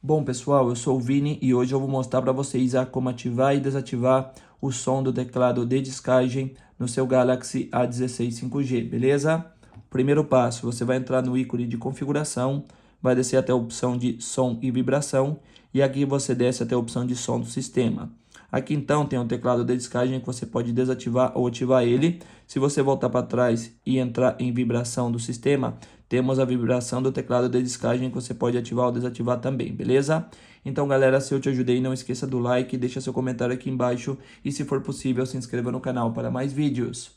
Bom pessoal, eu sou o Vini e hoje eu vou mostrar para vocês como ativar e desativar o som do teclado de descagem no seu Galaxy A16 5G, beleza? Primeiro passo, você vai entrar no ícone de configuração, vai descer até a opção de som e vibração e aqui você desce até a opção de som do sistema. Aqui então tem o teclado de descagem que você pode desativar ou ativar ele. Se você voltar para trás e entrar em vibração do sistema, temos a vibração do teclado de descagem que você pode ativar ou desativar também, beleza? Então galera, se eu te ajudei, não esqueça do like, deixa seu comentário aqui embaixo e se for possível, se inscreva no canal para mais vídeos.